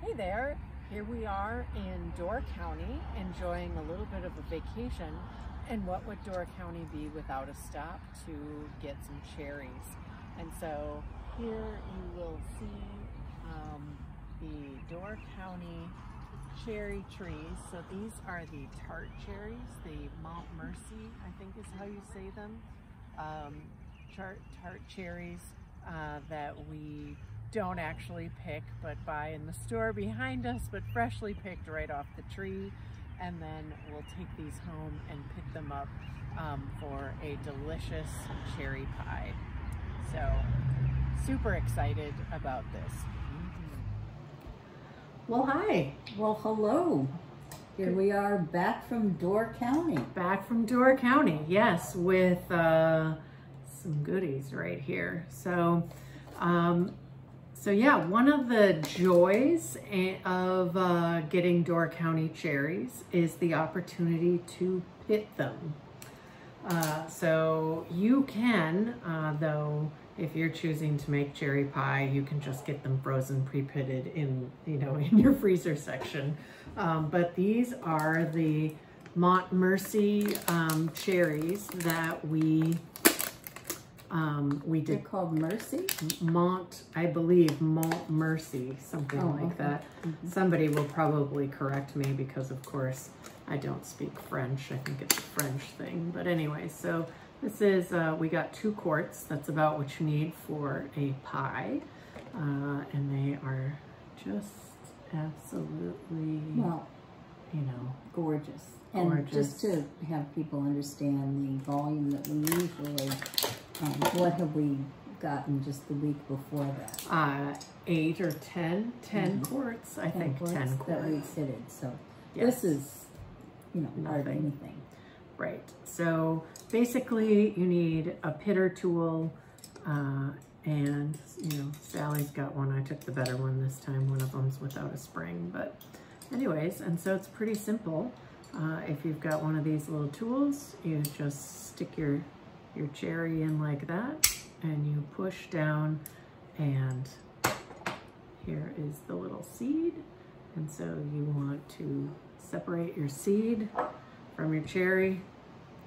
Hey there, here we are in Door County enjoying a little bit of a vacation, and what would Door County be without a stop to get some cherries? And so here you will see the Door County cherry trees. So these are the tart cherries, the Mount Mercy, I think is how you say them. Tart cherries that we don't actually pick but buy in the store behind us, but freshly picked right off the tree, and then we'll take these home and pick them up for a delicious cherry pie. So super excited about this. Well, hi. Well, hello. Here we are back from Door County. Back from Door County, yes, with some goodies right here. So yeah, one of the joys of getting Door County cherries is the opportunity to pit them. So you can, though, if you're choosing to make cherry pie, you can just get them frozen, pre-pitted in, in your freezer section. But these are the Mount Mercy cherries that we did. They're called Mercy? I believe Mount Mercy, something like okay. that. Mm-hmm. Somebody will probably correct me because, of course, I don't speak French. I think it's a French thing. But anyway, so this is, we got 2 quarts. That's about what you need for a pie. And they are just absolutely, well, gorgeous. And just to have people understand the volume that we usually, what have we gotten just the week before that? 8 or 10 quarts. I think 10 quarts that we fitted. So yes. This is, hardly anything. Right. So basically you need a pitter tool, and Sally's got one. I took the better one this time. One of them's without a spring, but anyways, and so it's pretty simple. If you've got one of these little tools, you just stick your cherry in like that, and you push down, and here is the little seed. And so you want to separate your seed from your cherry,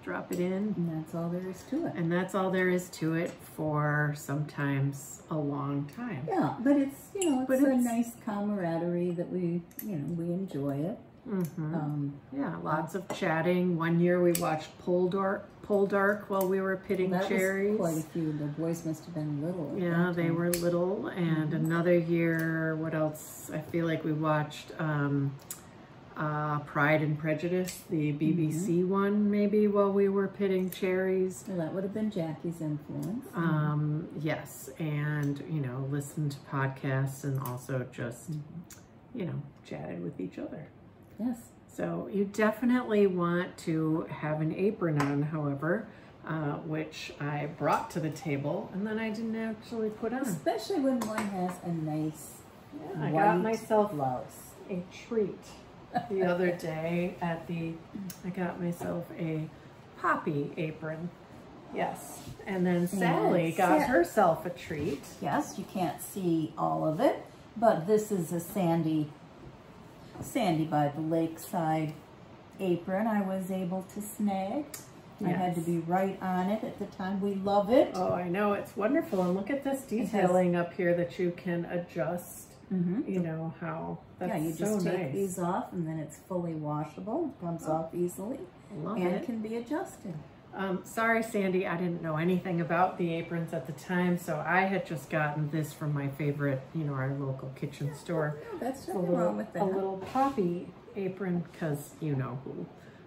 drop it in. And that's all there is to it. And that's all there is to it for sometimes a long time. Yeah, but it's, it's a nice camaraderie that we enjoy it. Mm-hmm. Yeah, lots of chatting. One year we watched Pole Dark while we were pitting cherries. Was quite a few. The boys must have been little. Yeah, they were little. And another year, what else? I feel like we watched Pride and Prejudice, the BBC one, maybe, while we were pitting cherries. Well, that would have been Jackie's influence. Yes, and listened to podcasts and also just chatted with each other. Yes. So you definitely want to have an apron on, however, which I brought to the table and then I didn't actually put on. Especially when one has a nice I got myself a treat the other day I got myself a poppy apron. Yes. And then Sally got herself a treat. Yes, you can't see all of it, but this is a sandy by the lakeside apron I was able to snag. Yes. I had to be right on it at the time. We love it. Oh, I know. It's wonderful. And look at this detailing up here that you can adjust. How that's you so just take nice. these off and then it's fully washable. It comes off easily and can be adjusted. Sorry, Sandy, I didn't know anything about the aprons at the time, so I had just gotten this from my favorite, our local kitchen store. No, that's nothing wrong with that. A little poppy apron, because you know who.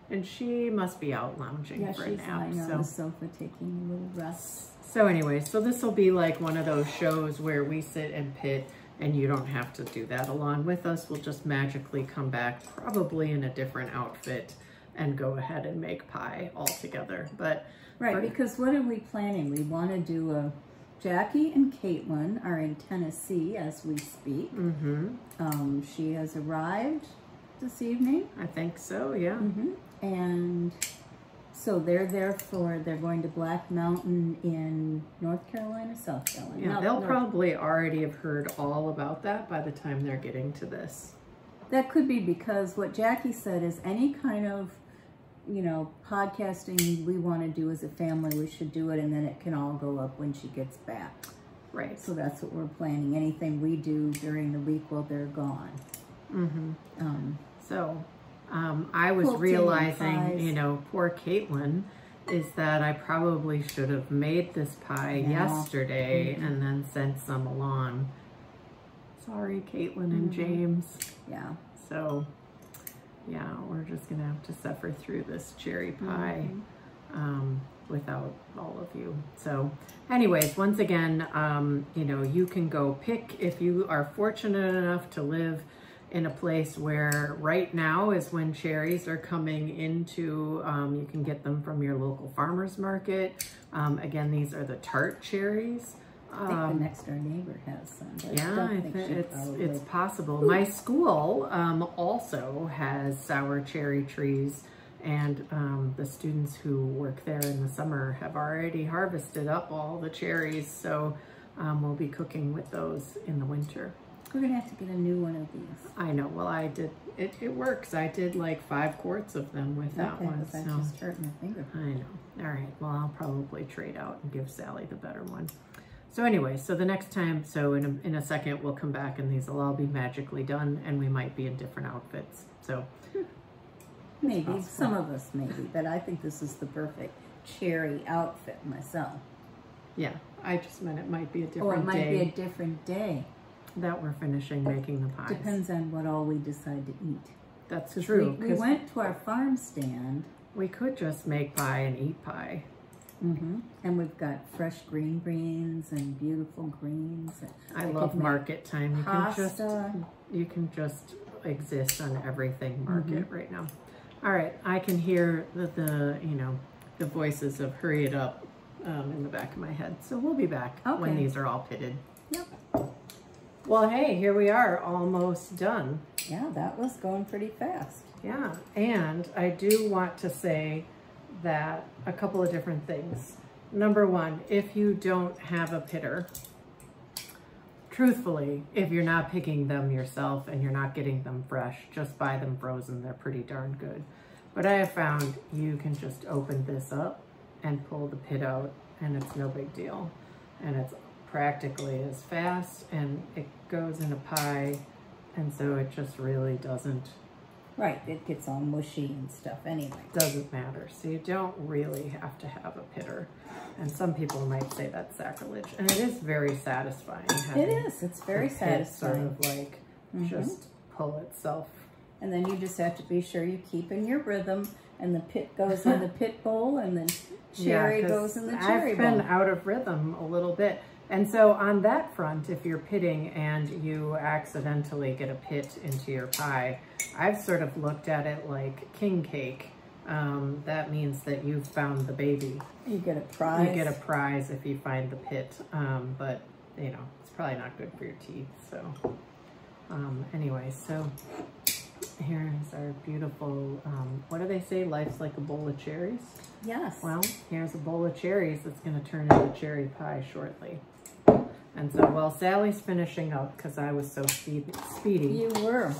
And she must be out lounging for a nap. Yeah, she's lying on the sofa taking a little rest. So anyway, so this will be like one of those shows where we sit and pit, and you don't have to do that along with us. We'll just magically come back, probably in a different outfit, and go ahead and make pie all together. But right, because what are we planning? We want to do Jackie and Caitlin are in Tennessee as we speak. She has arrived this evening. I think so, yeah. And So they're going to Black Mountain in North Carolina, South Carolina. Yeah, they'll probably already have heard all about that by the time they're getting to this. That could be because what Jackie said is any kind of, you know, podcasting we want to do as a family, we should do it, and then it can all go up when she gets back. Right. So that's what we're planning. Anything we do during the week while they're gone. I was realizing, you know, poor Caitlin, is that I probably should have made this pie yesterday and then sent some along. Sorry, Caitlin and James. Yeah. So, yeah, we're just going to have to suffer through this cherry pie without all of you. So, anyways, once again, you know, you can go pick, if you are fortunate enough to live in a place where right now is when cherries are coming into, you can get them from your local farmer's market. Again, these are the tart cherries. I think the next door neighbor has some. Yeah, I think it's possible. My school also has sour cherry trees, and the students who work there in the summer have already harvested up all the cherries, so we'll be cooking with those in the winter. We're gonna have to get a new one of these. I know. Well, I did. It works. I did like 5 quarts of them with that one. So just hurt my finger. I know. All right. Well, I'll probably trade out and give Sally the better one. So anyway, so the next time, so in a second, we'll come back and these will all be magically done, and we might be in different outfits. So maybe some of us maybe, but I think this is the perfect cherry outfit myself. Yeah, I just meant it might be a different day. Or it might be a different day that we're finishing making the pies. Depends on what all we decide to eat. That's true. We went to our farm stand. We could just make pie and eat pie. And we've got fresh green beans and beautiful greens. I love market time. You can just exist on everything market right now. All right, I can hear the you know, the voices of hurry it up in the back of my head. So we'll be back when these are all pitted. Yep. Well, hey, here we are, almost done. Yeah, that was going pretty fast. Yeah, and I do want to say that a couple of different things. Number one, if you don't have a pitter, truthfully, if you're not picking them yourself and you're not getting them fresh, just buy them frozen. They're pretty darn good. But I have found you can just open this up and pull the pit out, and it's no big deal. And it's practically as fast, and it goes in a pie, and so it just really doesn't. Right, it gets all mushy and stuff anyway. Doesn't matter. So you don't really have to have a pitter. And some people might say that's sacrilege. And it is very satisfying. It is. It's very satisfying. Sort of like just pull itself. And then you just have to be sure you keep in your rhythm, and the pit goes in the pit bowl, and then cherry goes in the cherry bowl. I've been out of rhythm a little bit. And so on that front, if you're pitting and you accidentally get a pit into your pie, I've sort of looked at it like king cake. That means that you've found the baby. You get a prize. You get a prize if you find the pit. But, you know, it's probably not good for your teeth. So anyway, so here's our beautiful, what do they say? Life's like a bowl of cherries? Yes. Well, here's a bowl of cherries that's going to turn into cherry pie shortly. And so while Sally's finishing up, because I was so speedy. You were.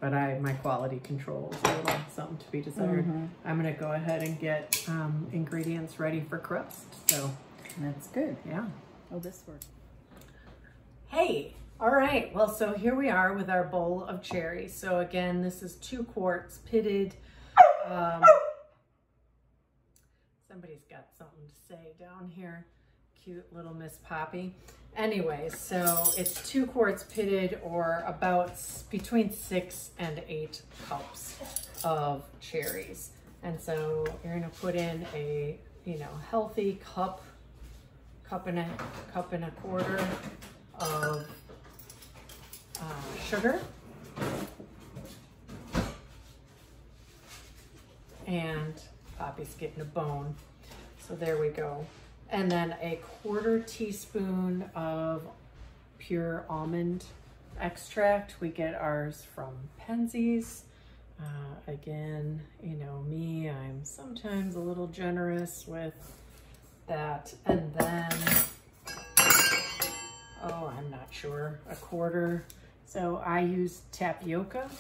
But my quality control is a little something to be desired. I'm going to go ahead and get ingredients ready for crust. So that's good. Yeah. Oh, this works. Hey. All right. Well, so here we are with our bowl of cherries. So again, this is 2 quarts pitted. Somebody's got something to say down here. Cute little Miss Poppy. Anyway, so it's 2 quarts pitted, or about between 6 and 8 cups of cherries. And so you're gonna put in a, you know, healthy cup and a quarter of sugar. And Poppy's getting a bone. So there we go. And then a 1/4 teaspoon of pure almond extract. We get ours from Penzeys. Again, you know me, I'm sometimes a little generous with that. And then, oh, I'm not sure, a quarter. So I use tapioca.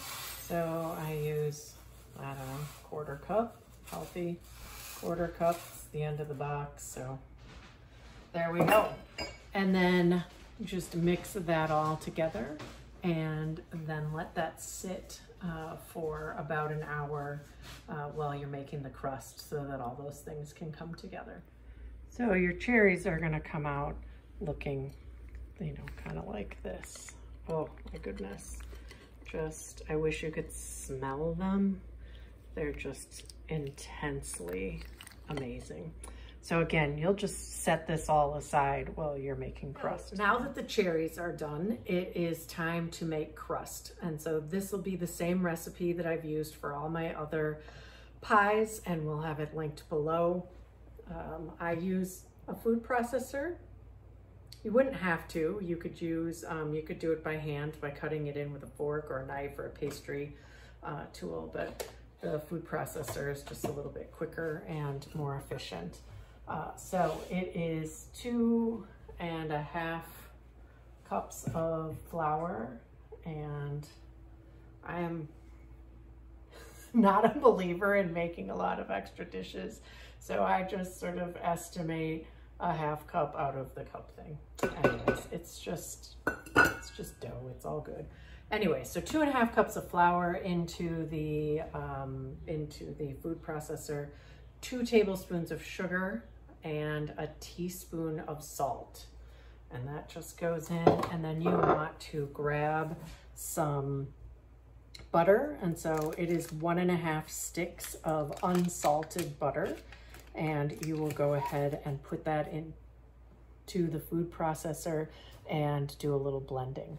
So I use, I don't know, quarter cup, healthy quarter cup. It's the end of the box. So there we go. And then just mix that all together and then let that sit for about an hour while you're making the crust so that all those things can come together. So your cherries are gonna come out looking, you know, kind of like this. Oh my goodness. Just, I wish you could smell them. They're just intensely amazing. So again, you'll just set this all aside while you're making crust. Now that the cherries are done, it is time to make crust. And so this will be the same recipe that I've used for all my other pies, and we'll have it linked below. I use a food processor. You wouldn't have to. You could use, you could do it by hand by cutting it in with a fork or a knife or a pastry tool, but the food processor is just a little bit quicker and more efficient. So it is 2.5 cups of flour, and I am not a believer in making a lot of extra dishes. So I just sort of estimate a 1/2 cup out of the cup thing. Anyways, it's just dough, it's all good. Anyway, so 2.5 cups of flour into the food processor, 2 tablespoons of sugar, and a teaspoon of salt. And that just goes in, and then you want to grab some butter. And so it is 1.5 sticks of unsalted butter. And you will go ahead and put that into the food processor and do a little blending.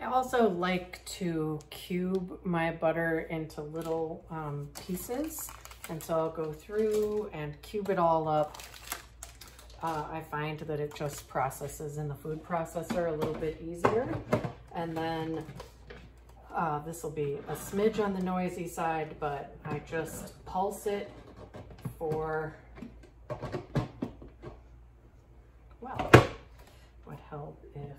I also like to cube my butter into little pieces. And so I'll go through and cube it all up. I find that it just processes in the food processor a little bit easier. And then this will be a smidge on the noisy side, but I just pulse it for, well, would help if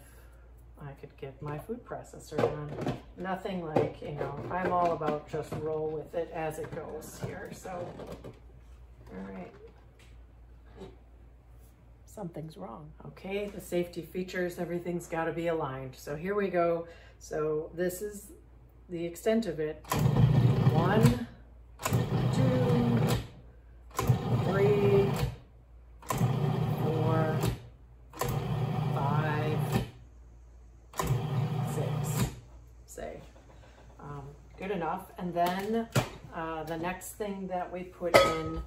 I could get my food processor on. Nothing like, you know, I'm all about just roll with it as it goes here. So, all right. Something's wrong. Okay, the safety features, everything's got to be aligned. So here we go. So this is the extent of it. 1, 2, 3, 4, 5, 6, say. Good enough. And then the next thing that we put in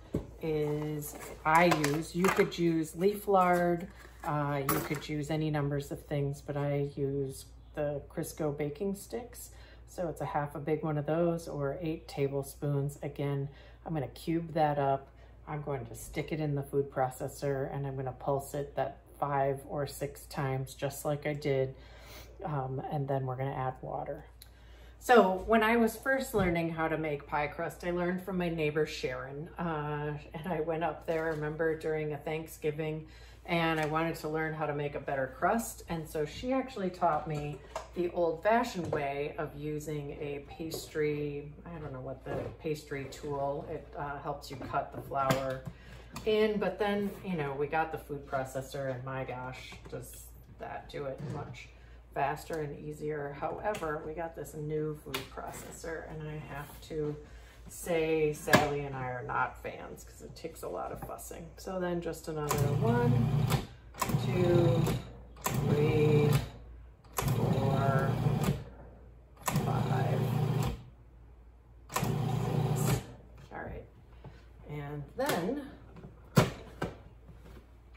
is, you could use leaf lard, you could use any numbers of things, but I use the Crisco baking sticks. So it's a 1/2 big one of those, or 8 tablespoons. Again, I'm gonna cube that up. I'm going to stick it in the food processor, and I'm gonna pulse it that 5 or 6 times, just like I did. And then we're gonna add water. So when I was first learning how to make pie crust, I learned from my neighbor Sharon, and I went up there, I remember, during a Thanksgiving, and I wanted to learn how to make a better crust. And so she actually taught me the old-fashioned way of using a pastry, I don't know what the pastry tool, it helps you cut the flour in, but then, you know, we got the food processor, and my gosh, does that do it much faster and easier. However, we got this new food processor, and I have to say Sally and I are not fans because it takes a lot of fussing. So then just another 1, 2, 3, 4, 5, 6. All right. And then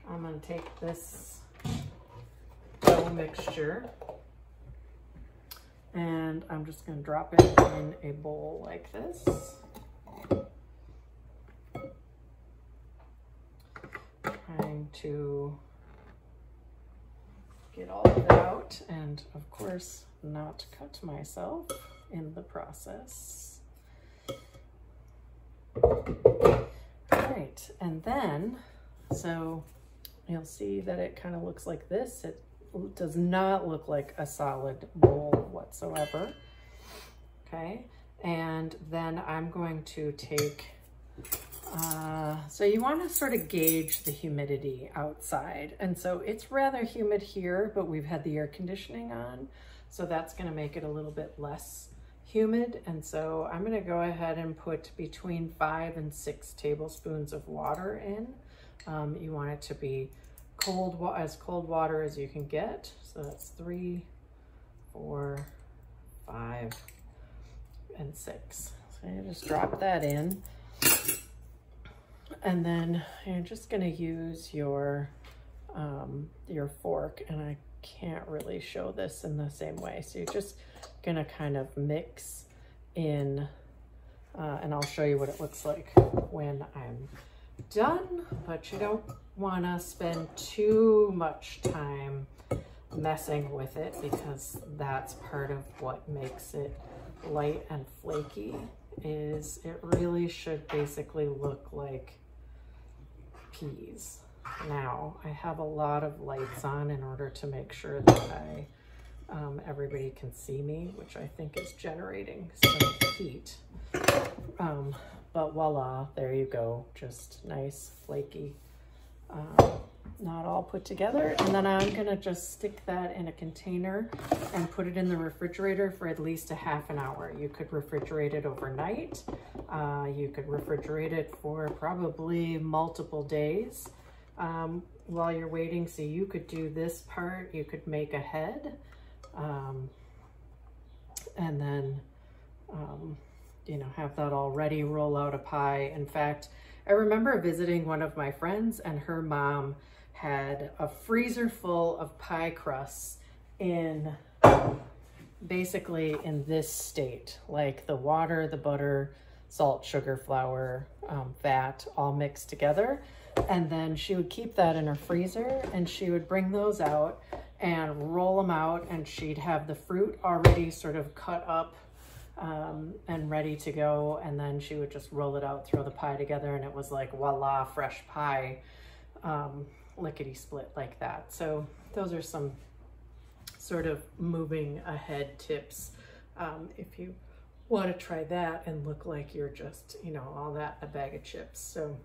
I'm going to take this dough mixture, and I'm just going to drop it in a bowl like this. Trying to get all of it out, and of course not cut myself in the process. Right, and then, so you'll see that it kind of looks like this. It does not look like a solid bowl whatsoever. Okay, and then I'm going to take, so you want to sort of gauge the humidity outside. And so it's rather humid here, but we've had the air conditioning on. So that's going to make it a little bit less humid. And so I'm going to go ahead and put between 5 and 6 tablespoons of water in. You want it to be as cold water as you can get. So that's 3, 4, 5, and 6. So you just drop that in. And then you're just going to use your fork, and I can't really show this in the same way. So you're just going to kind of mix in, and I'll show you what it looks like when I'm done, but you don't want to spend too much time messing with it, because that's part of what makes it light and flaky. Is it really should basically look like peas. Now I have a lot of lights on in order to make sure that everybody can see me, which I think is generating some heat. But voila, there you go, just nice flaky, not all put together. And then I'm gonna just stick that in a container and put it in the refrigerator for at least a half an hour. You could refrigerate it overnight. You could refrigerate it for probably multiple days while you're waiting. So you could do this part, you could make a head, and then, you know, have that all ready, roll out a pie. In fact, I remember visiting one of my friends, and her mom had a freezer full of pie crusts in basically in this state, like the water, the butter, salt, sugar, flour, fat, all mixed together. And then she would keep that in her freezer, and she would bring those out and roll them out, and she'd have the fruit already sort of cut up and ready to go. And then she would just roll it out, throw the pie together, and it was like, voila, fresh pie, lickety split like that. So those are some sort of moving ahead tips if you want to try that and look like you're just, you know, all that in a bag of chips. So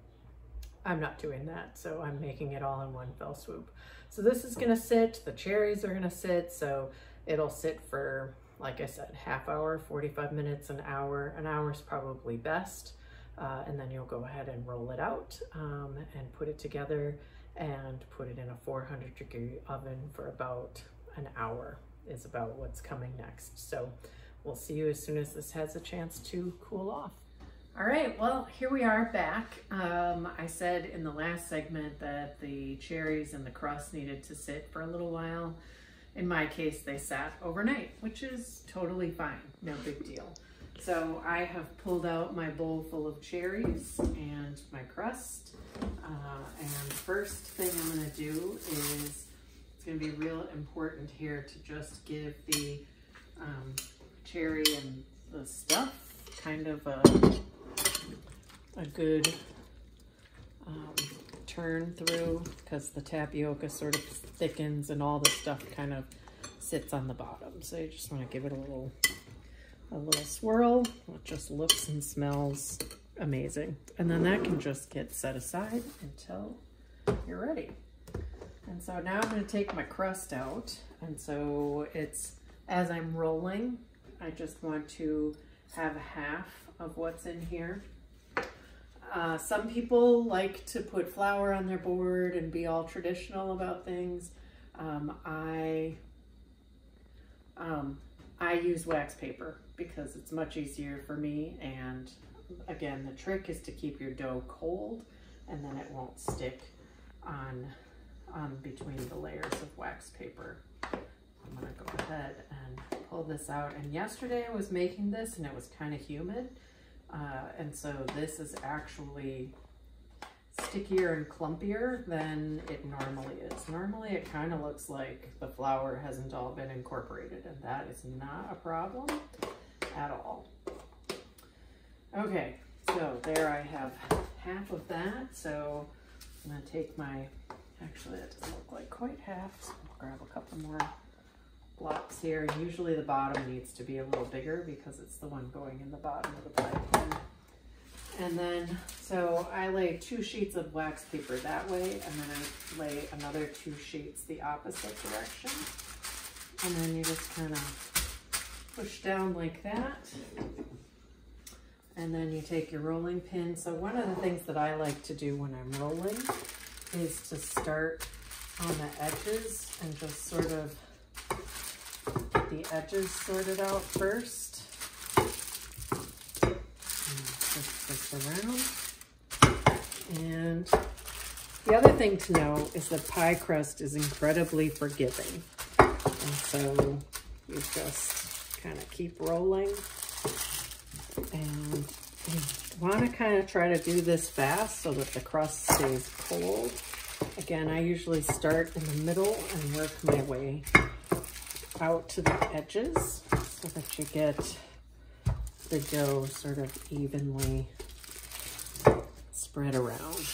I'm not doing that, so I'm making it all in one fell swoop. So this is gonna sit, the cherries are gonna sit, so it'll sit for, like I said, half hour, 45 minutes, an hour. An hour is probably best. And then you'll go ahead and roll it out and put it together and put it in a 400-degree oven for about an hour is about what's coming next. So we'll see you as soon as this has a chance to cool off. All right, well, here we are back. I said in the last segment that the cherries and the crust needed to sit for a little while. In my case, they sat overnight, which is totally fine, no big deal. So I have pulled out my bowl full of cherries and my crust. And first thing I'm gonna do is, it's gonna be real important here to just give the cherry and the stuff kind of a good turn through, because the tapioca sort of thickens and all the stuff kind of sits on the bottom. So you just want to give it a little swirl. It just looks and smells amazing. And then that can just get set aside until you're ready. And so now I'm going to take my crust out. And so it's, as I'm rolling, I just want to have half of what's in here. Some people like to put flour on their board and be all traditional about things. I use wax paper because it's much easier for me. And again, the trick is to keep your dough cold, and then it won't stick on between the layers of wax paper. I'm gonna go ahead and pull this out. And yesterday I was making this and it was kind of humid. And so this is actually stickier and clumpier than it normally is. Normally it kind of looks like the flour hasn't all been incorporated, and that is not a problem at all. Okay, so there I have half of that. So I'm gonna take my, actually that doesn't look like quite half, so I'll grab a couple more blocks here. Usually the bottom needs to be a little bigger because it's the one going in the bottom of the pie pan. And then, so I lay 2 sheets of wax paper that way, and then I lay another 2 sheets the opposite direction. And then you just kind of push down like that. And then you take your rolling pin. So one of the things that I like to do when I'm rolling is to start on the edges and just sort of get the edges sorted out first. Just this around. And the other thing to know is that pie crust is incredibly forgiving. And so you just kind of keep rolling. And you want to kind of try to do this fast so that the crust stays cold. Again, I usually start in the middle and work my way out to the edges so that you get the dough sort of evenly spread around.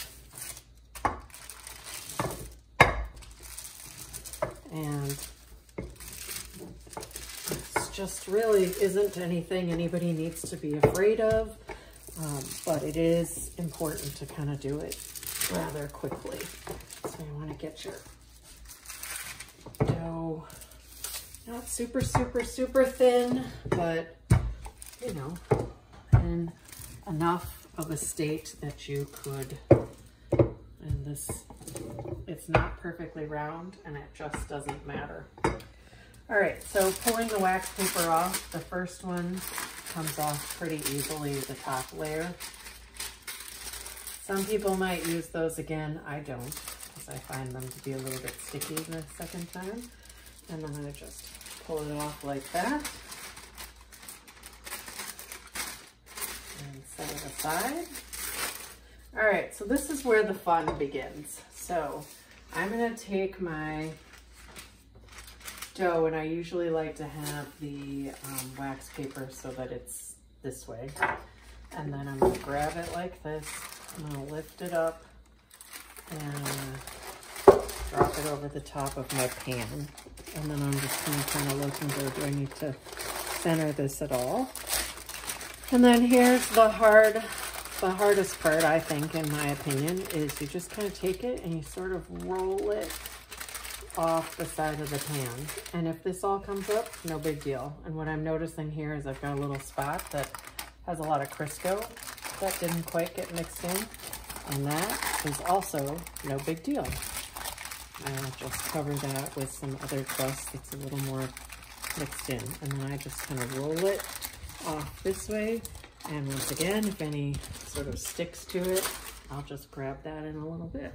And it's just really isn't anything anybody needs to be afraid of, but it is important to kind of do it rather quickly. So you want to get your dough not super, super, super thin, but you know, in enough of a state that you could, and this, it's not perfectly round and it just doesn't matter. All right, so pulling the wax paper off, the first one comes off pretty easily, the top layer. Some people might use those again. I don't, because I find them to be a little bit sticky the second time. And then I just pull it off like that. And set it aside. All right, so this is where the fun begins. So I'm gonna take my dough, and I usually like to have the wax paper so that it's this way. And then I'm gonna grab it like this. I'm gonna lift it up and drop it over the top of my pan. And then I'm just gonna kind of look and go, do I need to center this at all? And then here's the hardest part, I think, in my opinion, is you just kind of take it and you sort of roll it off the side of the pan. And if this all comes up, no big deal. And what I'm noticing here is I've got a little spot that has a lot of Crisco that didn't quite get mixed in. And that is also no big deal. I'll just cover that with some other crust that's a little more mixed in. And then I just kind of roll it off this way. And once again, if any sort of sticks to it, I'll just grab that in a little bit.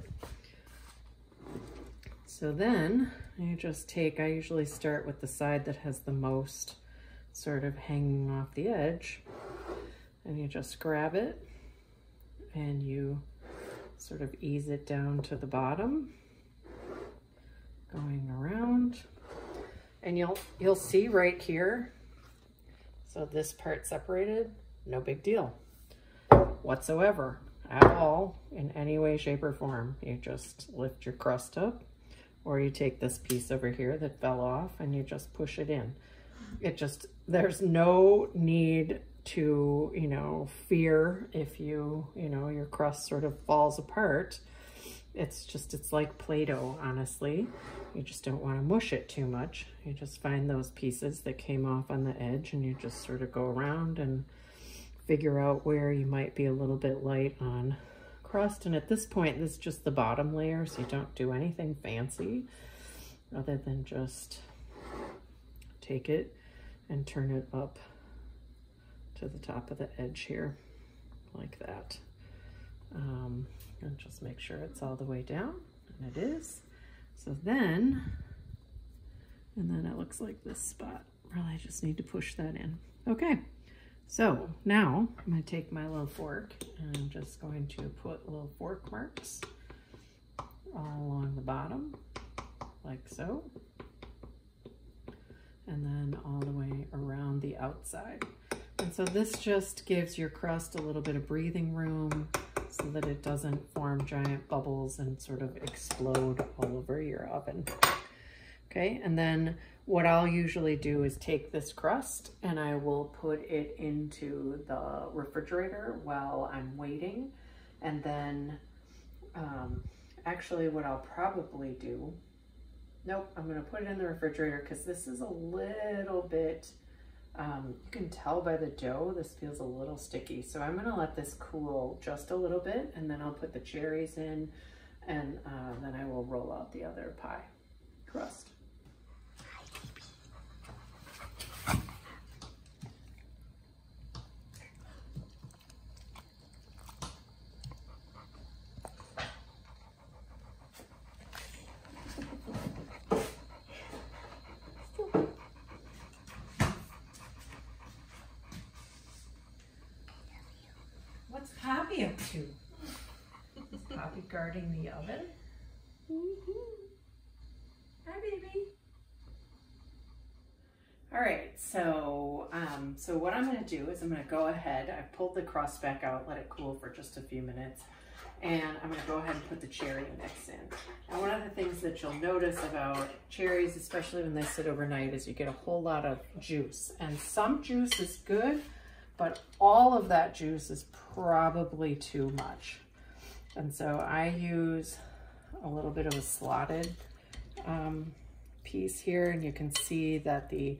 So then you just take, I usually start with the side that has the most sort of hanging off the edge, and you just grab it and you sort of ease it down to the bottom, going around. And you'll see right here, so this part separated, no big deal whatsoever at all in any way, shape, or form. You just lift your crust up, or you take this piece over here that fell off and you just push it in. It just, there's no need to, you know, fear if you know, your crust sort of falls apart. It's just, it's like Play-Doh, honestly. You just don't want to mush it too much. You just find those pieces that came off on the edge and you just sort of go around and figure out where you might be a little bit light on crust. And at this point, this is just the bottom layer, so you don't do anything fancy other than just take it and turn it up to the top of the edge here, like that. And just make sure it's all the way down, and it is. So then, and then it looks like this spot. Really, I just need to push that in. Okay. So now I'm going to take my little fork and I'm just going to put little fork marks all along the bottom, like so, and then all the way around the outside. And so this just gives your crust a little bit of breathing room so that it doesn't form giant bubbles and sort of explode all over your oven. Okay, and then what I'll usually do is take this crust and I will put it into the refrigerator while I'm waiting. And then actually what I'll probably do, nope, I'm gonna put it in the refrigerator because this is a little bit, you can tell by the dough, this feels a little sticky. So I'm gonna let this cool just a little bit and then I'll put the cherries in and then I will roll out the other pie crust. What's Poppy up to? Is Poppy guarding the oven? Hi, baby. All right, so what I'm gonna do is I'm gonna go ahead, I've pulled the crust back out, let it cool for just a few minutes, and I'm gonna go ahead and put the cherry mix in. Now, one of the things that you'll notice about cherries, especially when they sit overnight, is you get a whole lot of juice, and some juice is good, but all of that juice is probably too much. And so I use a little bit of a slotted piece here, and you can see that the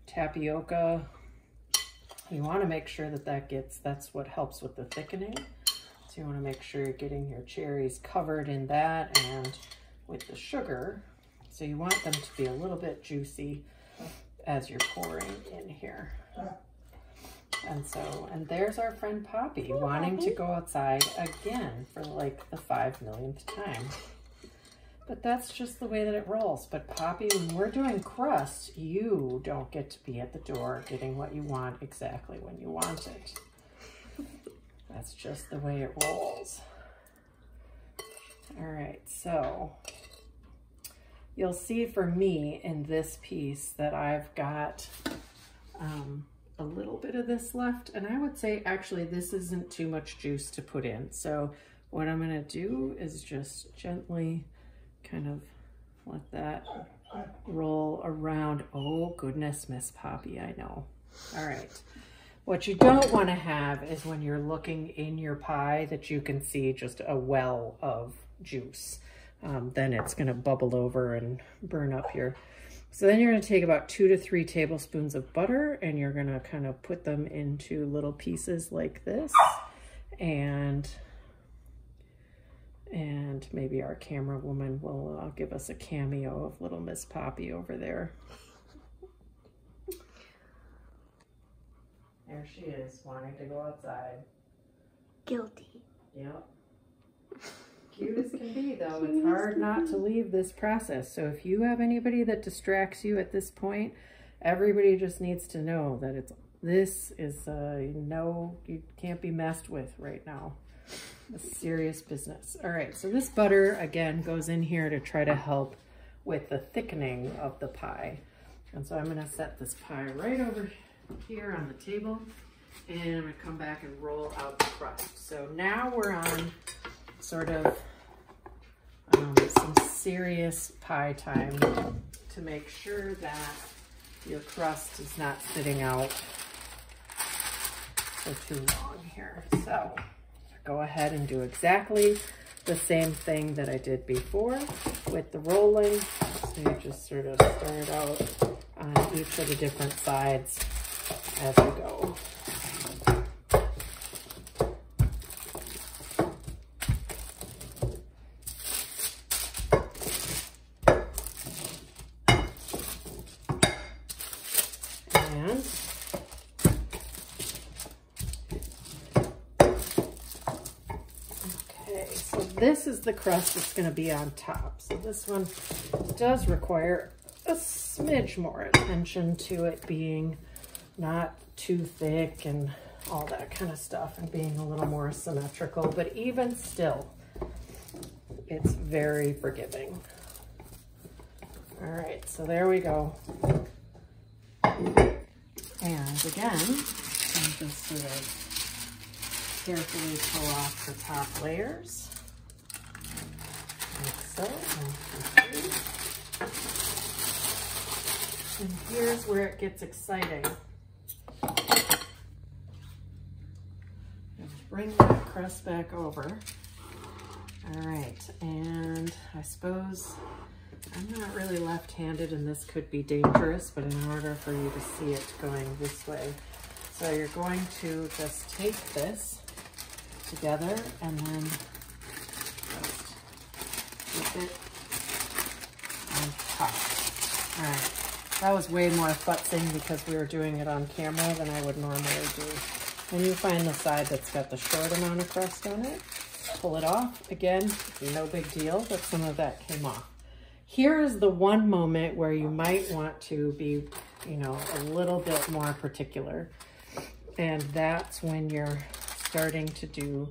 tapioca, you want to make sure that that's what helps with the thickening. So you want to make sure you're getting your cherries covered in that and with the sugar. So you want them to be a little bit juicy as you're pouring in here. And there's our friend Poppy wanting to go outside again for like the 5 millionth time. But that's just the way that it rolls. But Poppy, when we're doing crust, you don't get to be at the door getting what you want exactly when you want it. That's just the way it rolls. All right, so you'll see for me in this piece that I've got a little bit of this left, and I would say actually this isn't too much juice to put in. So what I'm gonna do is just gently kind of let that roll around. Oh goodness, Miss Poppy, I know. All right. What you don't want to have is when you're looking in your pie that you can see just a well of juice. Then it's going to bubble over and burn up your... So then you're going to take about 2 to 3 tablespoons of butter and you're going to kind of put them into little pieces like this. And maybe our camera woman will give us a cameo of little Miss Poppy over there. There she is, wanting to go outside. Guilty. Yep. Cute as can be, though. It's hard not to leave this process. So if you have anybody that distracts you at this point, everybody just needs to know that this is no, you can't be messed with right now. It's serious business. All right, so this butter, again, goes in here to try to help with the thickening of the pie. And so I'm going to set this pie right over here on the table, and I'm going to come back and roll out the crust. So now we're on sort of some serious pie time to make sure that your crust is not sitting out for too long here. So go ahead and do exactly the same thing that I did before with the rolling. So you just sort of start out on each of the different sides as we go. And okay, so this is the crust that's going to be on top. So this one does require a smidge more attention to it being not too thick and all that kind of stuff, and being a little more symmetrical, but even still, it's very forgiving. All right, so there we go. And again, And just sort of carefully pull off the top layers. Like so. 1, 2, 3. And here's where it gets exciting. Just bring that crust back over. All right, and I suppose I'm not really left-handed and this could be dangerous, but in order for you to see it going this way, so you're going to just take this together and then just flip it on top. All right, that was way more futzing because we were doing it on camera than I would normally do. When you find the side that's got the short amount of crust on it, pull it off. Again, no big deal, but some of that came off. Here is the one moment where you might want to be, you know, a little bit more particular. And that's when you're starting to do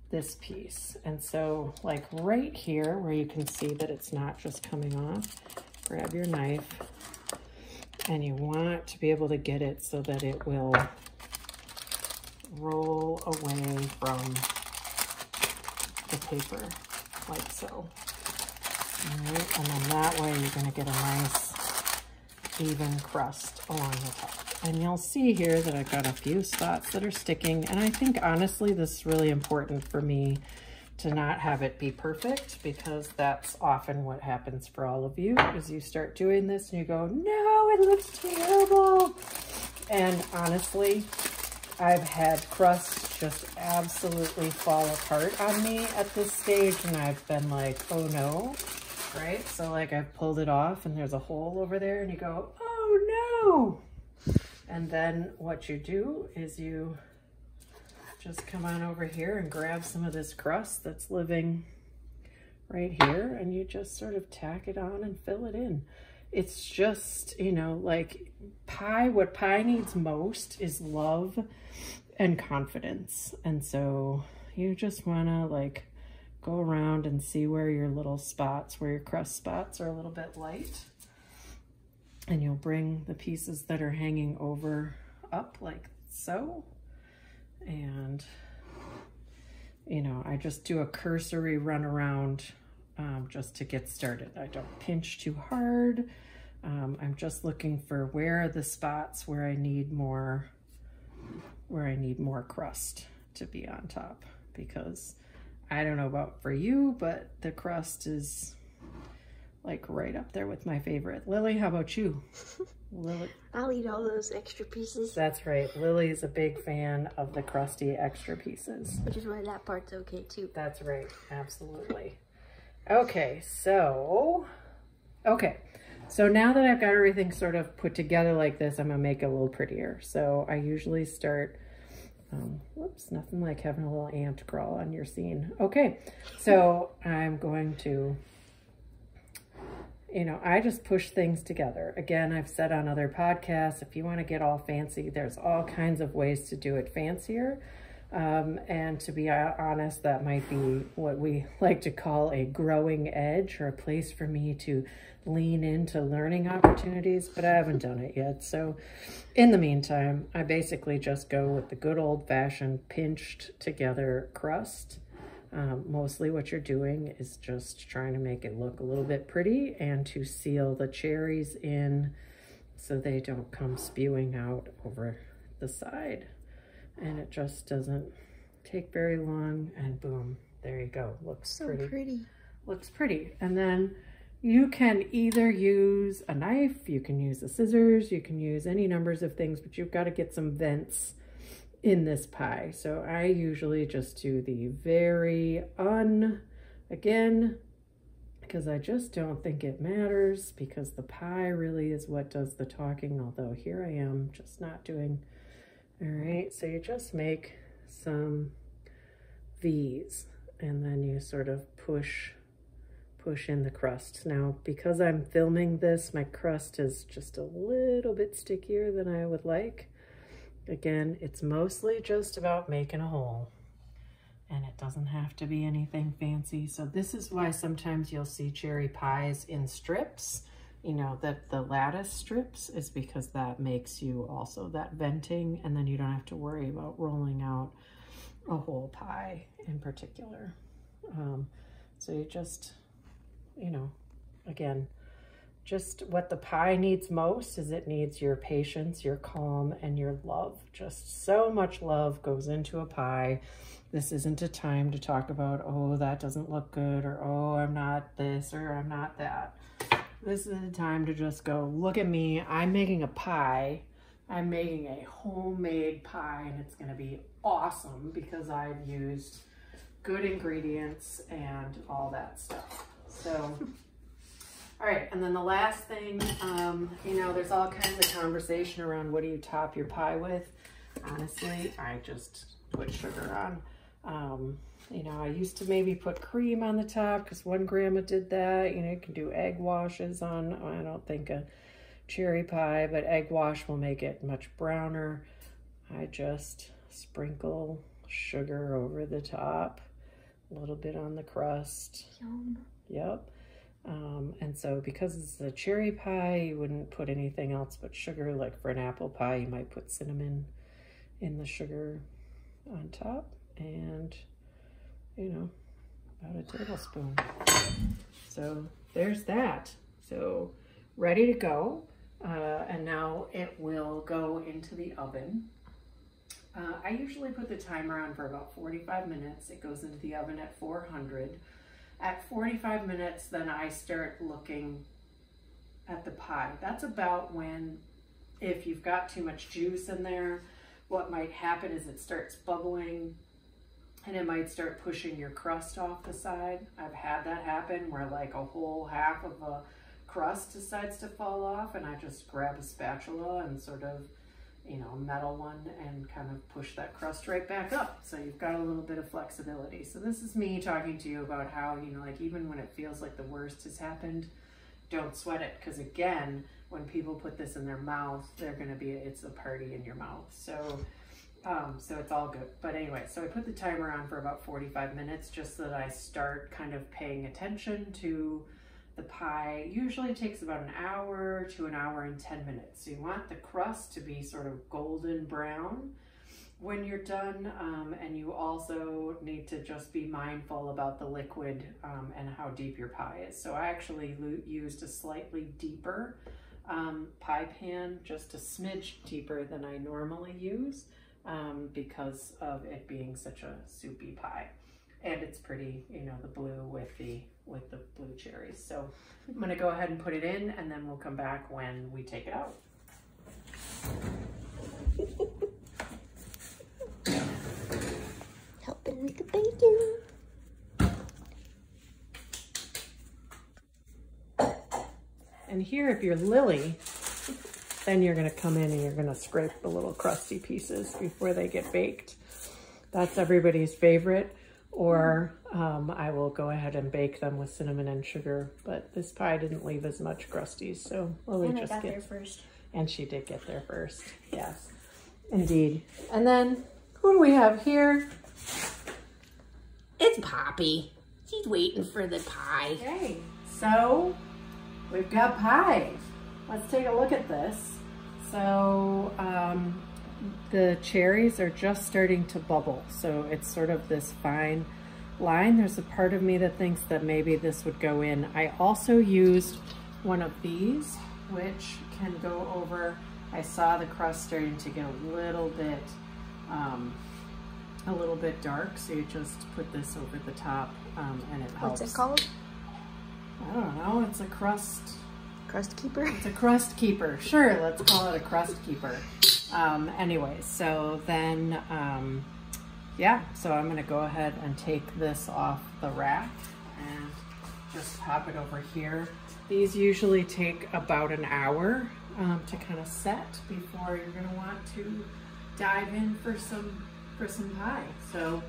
this piece. And so like right here where you can see that it's not just coming off, grab your knife and you want to be able to get it so that it will roll away from the paper like so. All right, and then that way you're going to get a nice even crust along the top. And you'll see here that I've got a few spots that are sticking, and I think honestly this is really important for me to not have it be perfect, because that's often what happens for all of you, is you start doing this and you go, no, it looks terrible. And honestly, I've had crust just absolutely fall apart on me at this stage, and I've been like, oh no, right? So like I've pulled it off and there's a hole over there and you go, oh no. And then what you do is you just come on over here and grab some of this crust that's living right here, and you just sort of tack it on and fill it in. It's just, you know, like pie, what pie needs most is love and confidence. And so you just want to like go around and see where your little spots, where your crust spots are a little bit light. And you'll bring the pieces that are hanging over up like so. And, you know, I just do a cursory run around just to get started. I don't pinch too hard. I'm just looking for where are the spots where I need more crust to be on top, because I don't know about for you, but the crust is like right up there with my favorite. Lily, how about you? Lily? I'll eat all those extra pieces. That's right. Lily's a big fan of the crusty extra pieces. Which is why that part's okay too. That's right. Absolutely. Okay, so now that I've got everything sort of put together like this, I'm gonna make it a little prettier. So I usually start, whoops, nothing like having a little ant crawl on your scene. Okay, so I'm going to, you know, I just push things together. Again, I've said on other podcasts, if you want to get all fancy, there's all kinds of ways to do it fancier. And to be honest, that might be what we like to call a growing edge, or a place for me to lean into learning opportunities, but I haven't done it yet. So in the meantime, I basically just go with the good old-fashioned pinched together crust. Mostly what you're doing is just trying to make it look a little bit pretty and to seal the cherries in so they don't come spewing out over the side. And it just doesn't take very long, and boom, there you go. Looks so pretty. Looks pretty. And then you can either use a knife, you can use the scissors, you can use any numbers of things, but you've got to get some vents in this pie. So I usually just do the very again, because I just don't think it matters, because the pie really is what does the talking, although here I am just not doing. All right, so you just make some V's, and then you sort of push in the crust. Now, because I'm filming this, my crust is just a little bit stickier than I would like. Again, it's mostly just about making a hole, and it doesn't have to be anything fancy. So this is why sometimes you'll see cherry pies in strips, you know, that the lattice strips is because that makes you also that venting, and then you don't have to worry about rolling out a whole pie in particular. So you just, you know, again, just what the pie needs most is it needs your patience, your calm, and your love. Just so much love goes into a pie. This isn't a time to talk about, oh, that doesn't look good, or oh, I'm not this, or I'm not that. This is a time to just go, look at me, I'm making a pie. I'm making a homemade pie, and it's gonna be awesome because I've used good ingredients and all that stuff. So, all right, and then the last thing, you know, there's all kinds of conversation around what do you top your pie with. Honestly, I just put sugar on. You know, I used to maybe put cream on the top because one grandma did that. You know, you can do egg washes on, I don't think a cherry pie, but egg wash will make it much browner. I just sprinkle sugar over the top, a little bit on the crust. Yum. Yep. And so because it's a cherry pie, you wouldn't put anything else but sugar. Like for an apple pie, you might put cinnamon in the sugar on top, and you know, about a tablespoon. So there's that. So ready to go. And now it will go into the oven. I usually put the timer on for about 45 minutes. It goes into the oven at 400. At 45 minutes, then I start looking at the pie. That's about when, if you've got too much juice in there, what might happen is it starts bubbling and it might start pushing your crust off the side. I've had that happen where like a whole half of a crust decides to fall off, and I just grab a spatula and sort of, you know, metal one and kind of push that crust right back up. So you've got a little bit of flexibility. So this is me talking to you about how, you know, like even when it feels like the worst has happened, don't sweat it. Because again, when people put this in their mouth, they're going to be, it's a party in your mouth. So, so it's all good. But anyway, so I put the timer on for about 45 minutes just so that I start kind of paying attention to the pie. Usually takes about an hour to an hour and 10 minutes. So you want the crust to be sort of golden brown when you're done. And you also need to just be mindful about the liquid and how deep your pie is. So I actually used a slightly deeper pie pan, just a smidge deeper than I normally use because of it being such a soupy pie. And it's pretty, you know, the blue with the blue cherries. So I'm gonna go ahead and put it in, and then we'll come back when we take it out. Helping with the bacon. And here, if you're Lily, then you're gonna come in and you're gonna scrape the little crusty pieces before they get baked. That's everybody's favorite. Or I will go ahead and bake them with cinnamon and sugar, but this pie didn't leave as much crusties, so Lily And just I got gets there first. And she did get there first. Yes, indeed. And then who do we have here? It's Poppy. She's waiting for the pie. Okay, so we've got pie. Let's take a look at this. So the cherries are just starting to bubble. So it's sort of this fine line. There's a part of me that thinks that maybe this would go in. I also used one of these, which can go over. I saw the crust starting to get a little bit dark. So you just put this over the top and it helps. What's it called? I don't know. It's a crust. Crust keeper? It's a crust keeper. Sure, let's call it a crust keeper. Anyway, so then, yeah, so I'm gonna go ahead and take this off the rack and just pop it over here. These usually take about an hour to kind of set before you're gonna want to dive in for some pie. So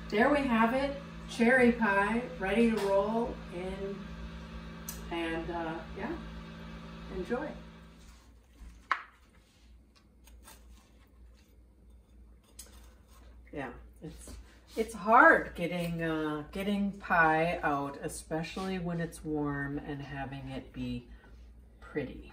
there we have it, cherry pie, ready to roll in, and yeah, enjoy. Yeah, it's hard getting pie out, especially when it's warm and having it be pretty.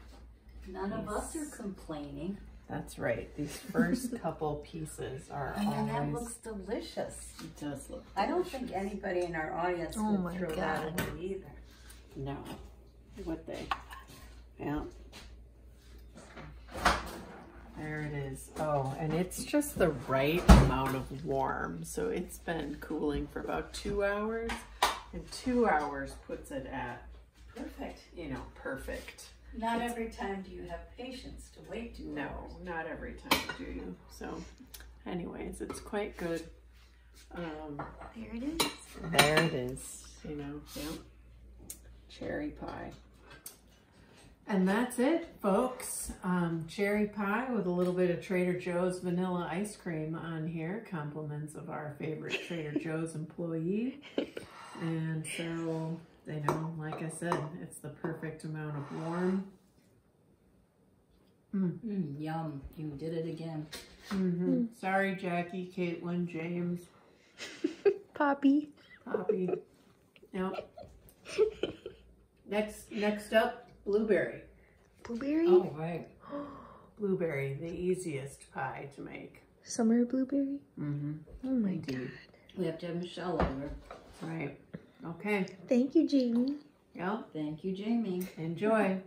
None of us are complaining. That's right. These first couple pieces are And that always... looks delicious. It does look I don't think anybody in our audience Oh would my throw that God. away either. No. Would they? Yeah. There it is. Oh, and it's just the right amount of warm. So it's been cooling for about 2 hours. And 2 hours puts it at, Perfect. you know, perfect. Not every time do you have patience to wait 2 No, hours. not every time do you. So anyways, it's quite good. There it is. There it is, you know, yeah. Cherry pie. And that's it, folks. Cherry pie with a little bit of Trader Joe's vanilla ice cream on here. Compliments of our favorite Trader Joe's employee. And so, you know, like I said, it's the perfect amount of warm. Yum. You did it again. Sorry, Jackie, Caitlin, James, Poppy. Poppy. Yep. Next up, blueberry. Blueberry? Oh, right. Blueberry, the easiest pie to make. Summer blueberry? Mm-hmm. Oh my God. We have to have Michelle over. Right. Okay. Thank you, Jamie. Yep. Thank you, Jamie. Enjoy.